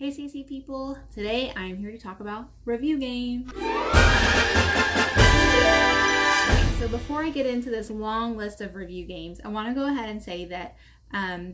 Hey CC people, today I'm here to talk about review games. Okay, so before I get into this long list of review games, I want to go ahead and say that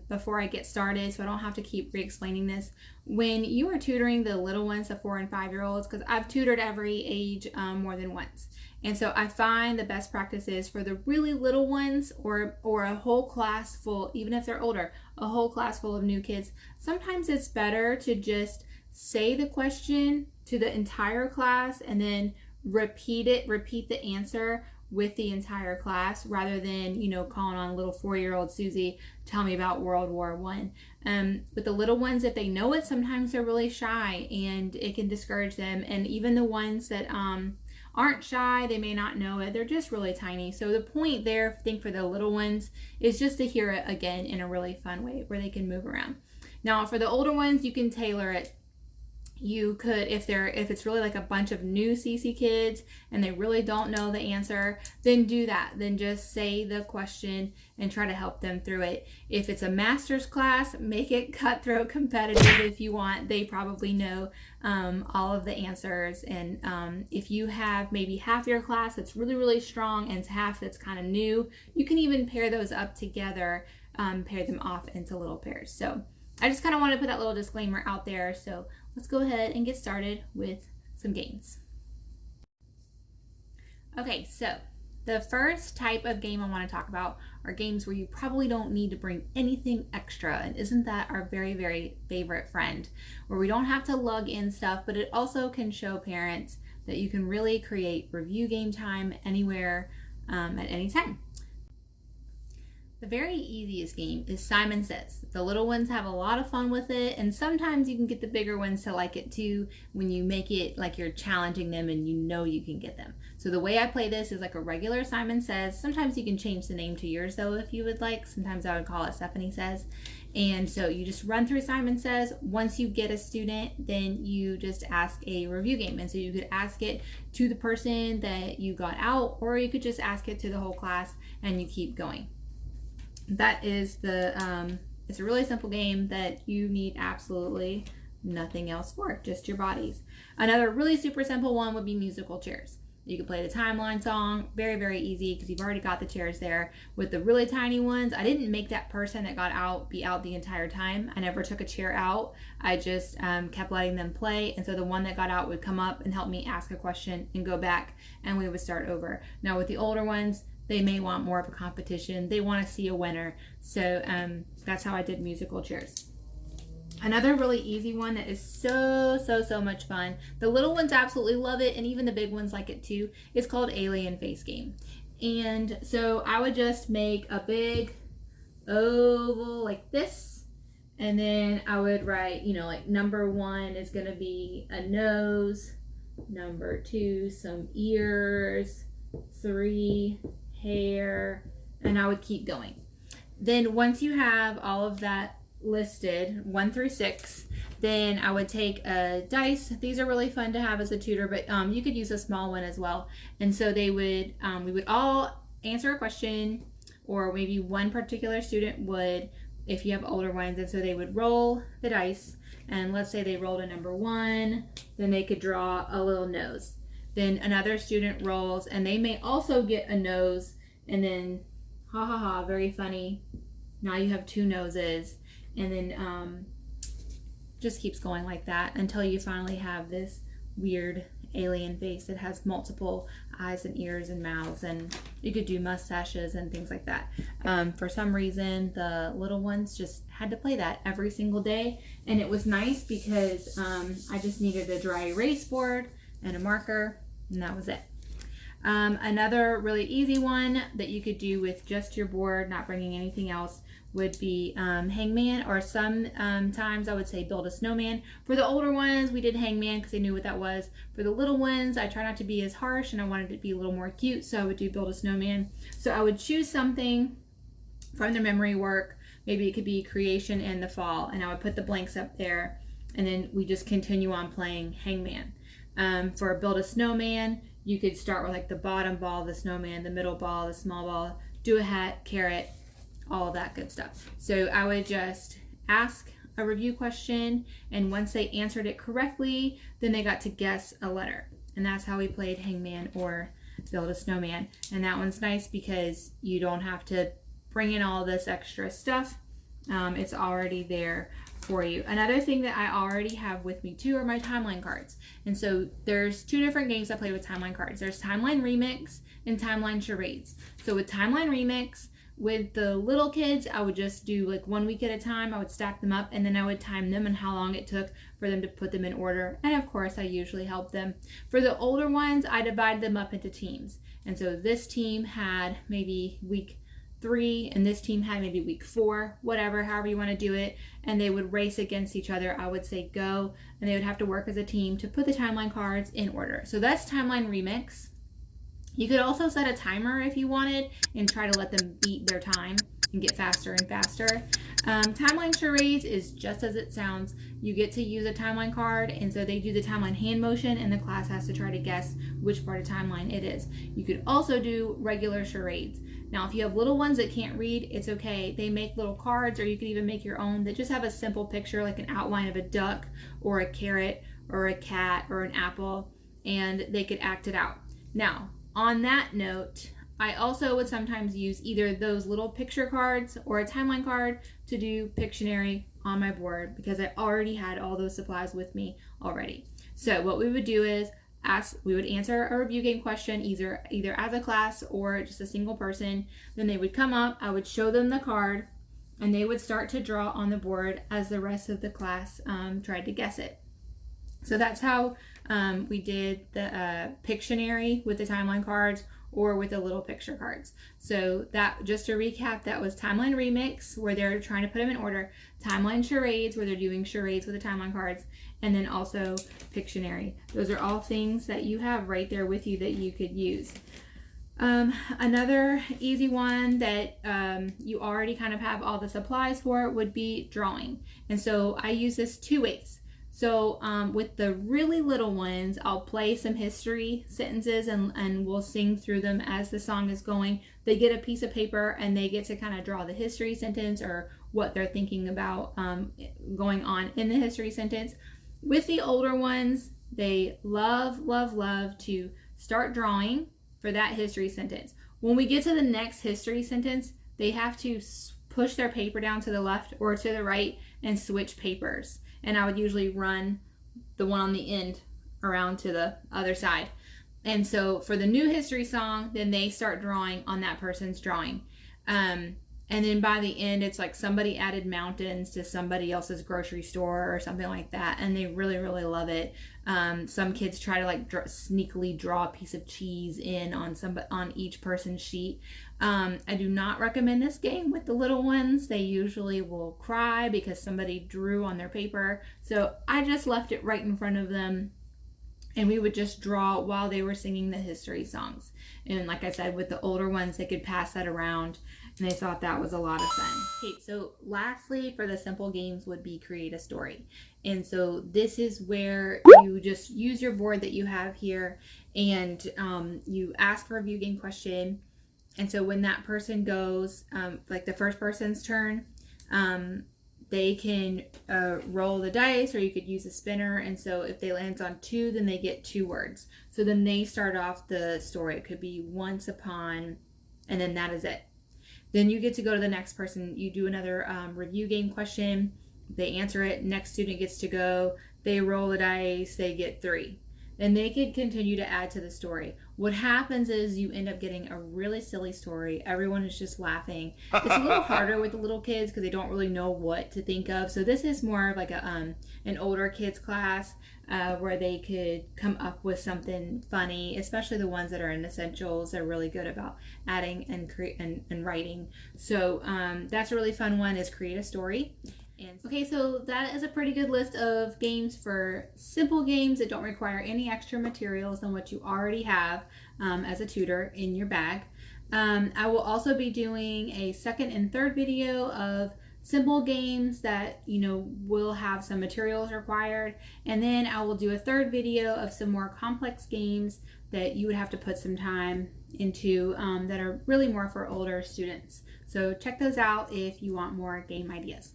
before I get started, so I don't have to keep re-explaining this, when you are tutoring the little ones, the 4 and 5 year olds, because I've tutored every age more than once. And so I find the best practice is for the really little ones or a whole class full, even if they're older, a whole class full of new kids, sometimes it's better to just say the question to the entire class and then repeat the answer with the entire class rather than, calling on little 4-year-old Susie, tell me about World War One. With the little ones, if they know it, sometimes they're really shy and it can discourage them. And even the ones that aren't shy, they may not know it, they're just really tiny. So the point there, I think, for the little ones is just to hear it again in a really fun way where they can move around. Now for the older ones, you can tailor it. You could, if it's really like a bunch of new CC kids and they really don't know the answer, then do that. Then just say the question and try to help them through it. If it's a master's class, make it cutthroat competitive if you want. They probably know all of the answers. And if you have maybe half your class that's really, really strong and half that's kind of new, you can even pair those up together, pair them off into little pairs. So I just kind of want to put that little disclaimer out there. So let's go ahead and get started with some games. Okay, so the first type of game I want to talk about are games where you probably don't need to bring anything extra. And isn't that our very, very favorite friend? Where we don't have to lug in stuff, but it also can show parents that you can really create review game time anywhere at any time. The very easiest game is Simon Says. The little ones have a lot of fun with it, and sometimes you can get the bigger ones to like it too when you make it like you're challenging them and you know you can get them. So the way I play this is like a regular Simon Says. Sometimes you can change the name to yours though if you would like. Sometimes I would call it Stephanie Says. And so you just run through Simon Says. Once you get a student, then you just ask a review game. And so you could ask it to the person that you got out, or you could just ask it to the whole class and you keep going. That is it's a really simple game that you need absolutely nothing else for, just your bodies. Another really super simple one would be musical chairs. You can play the timeline song, very, very easy because you've already got the chairs there. With the really tiny ones, I didn't make that person that got out be out the entire time. I never took a chair out. I just kept letting them play. And so the one that got out would come up and help me ask a question and go back and we would start over. Now with the older ones, they may want more of a competition. They want to see a winner. So that's how I did musical chairs. Another really easy one that is so much fun. The little ones absolutely love it, and even the big ones like it too. It's called Alien Face Game. And so I would just make a big oval like this. And then I would write, like number 1 is going to be a nose. Number 2, some ears. 3, hair, and I would keep going. Then once you have all of that listed, 1 through 6, then I would take a dice. These are really fun to have as a tutor, but you could use a small one as well. And so they would, we would all answer a question, or maybe one particular student would, if you have older ones, and so they would roll the dice, and let's say they rolled a number 1, then they could draw a little nose. Then another student rolls and they may also get a nose, and then ha ha ha, very funny. Now you have 2 noses, and then just keeps going like that until you finally have this weird alien face that has multiple eyes and ears and mouths, and you could do mustaches and things like that. For some reason, the little ones just had to play that every single day, and it was nice because I just needed a dry erase board and a marker, and that was it. Another really easy one that you could do with just your board, not bringing anything else, would be Hangman, or sometimes I would say build a snowman. For the older ones, we did Hangman because they knew what that was. For the little ones, I try not to be as harsh and I wanted it to be a little more cute, so I would do build a snowman. So I would choose something from their memory work. Maybe it could be creation and the fall, and I would put the blanks up there, and then we just continue on playing Hangman. For build a snowman, you could start with like the bottom ball of the snowman, the middle ball, the small ball, do a hat, carrot, all of that good stuff. So I would just ask a review question, and once they answered it correctly, then they got to guess a letter. And that's how we played Hangman or Build a Snowman. And that one's nice because you don't have to bring in all this extra stuff. It's already there for you. Another thing that I already have with me too are my timeline cards. And so there's two different games I play with timeline cards. There's Timeline Remix and Timeline Charades. So with Timeline Remix, with the little kids, I would just do like 1 week at a time. I would stack them up and then I would time them and how long it took for them to put them in order. And of course, I usually help them. For the older ones, I divide them up into teams. And so this team had maybe week 3 and this team had maybe week 4, whatever, however you want to do it. And they would race against each other. I would say go, and they would have to work as a team to put the timeline cards in order. So that's Timeline Remix. You could also set a timer if you wanted and try to let them beat their time and get faster and faster. Timeline Charades is just as it sounds. You get to use a timeline card, and so they do the timeline hand motion, and the class has to try to guess which part of timeline it is. You could also do regular charades. Now, if you have little ones that can't read, it's okay. They make little cards, or you could even make your own that just have a simple picture, like an outline of a duck or a carrot or a cat or an apple, and they could act it out. Now, on that note, I also would sometimes use either those little picture cards or a timeline card to do Pictionary on my board because I already had all those supplies with me already. So what we would do is we would answer a review game question either as a class or just a single person. Then they would come up, I would show them the card, and they would start to draw on the board as the rest of the class tried to guess it. So that's how we did the Pictionary with the timeline cards or with the little picture cards. So that, just to recap, that was Timeline Remix, where they're trying to put them in order, Timeline Charades, where they're doing charades with the timeline cards, and then also Pictionary. Those are all things that you have right there with you that you could use. Another easy one that you already kind of have all the supplies for would be drawing. And so I use this 2 ways. So with the really little ones, I'll play some history sentences and we'll sing through them as the song is going. They get a piece of paper and they get to kind of draw the history sentence or what they're thinking about going on in the history sentence. With the older ones, they love to start drawing for that history sentence. When we get to the next history sentence, they have to push their paper down to the left or to the right and switch papers. And I would usually run the one on the end around to the other side. And so for the new history song, then they start drawing on that person's drawing. And then by the end, it's like somebody added mountains to somebody else's grocery store or something like that. And they really love it. Some kids try to like sneakily draw a piece of cheese in on each person's sheet. I do not recommend this game with the little ones. They usually will cry because somebody drew on their paper. So I just left it right in front of them. And we would just draw while they were singing the history songs. And like I said, with the older ones, they could pass that around. And they thought that was a lot of fun. Okay, so lastly, for the simple games would be create a story. And so this is where you just use your board that you have here and you ask for a review game question. And so when that person goes, like the first person's turn, they can roll the dice, or you could use a spinner. And so if they land on 2, then they get 2 words. So then they start off the story. It could be once upon, and then that is it. Then you get to go to the next person. You do another review game question. They answer it. Next student gets to go. They roll the dice. They get 3. Then they could continue to add to the story. What happens is you end up getting a really silly story. Everyone is just laughing. It's a little harder with the little kids because they don't really know what to think of. So this is more like an older kids class where they could come up with something funny, especially the ones that are in essentials. They're really good about adding and writing. So that's a really fun one, is create a story. Okay, so that is a pretty good list of games for simple games that don't require any extra materials than what you already have as a tutor in your bag. I will also be doing a second and third video of simple games that, will have some materials required. And then I will do a third video of some more complex games that you would have to put some time into that are really more for older students. So check those out if you want more game ideas.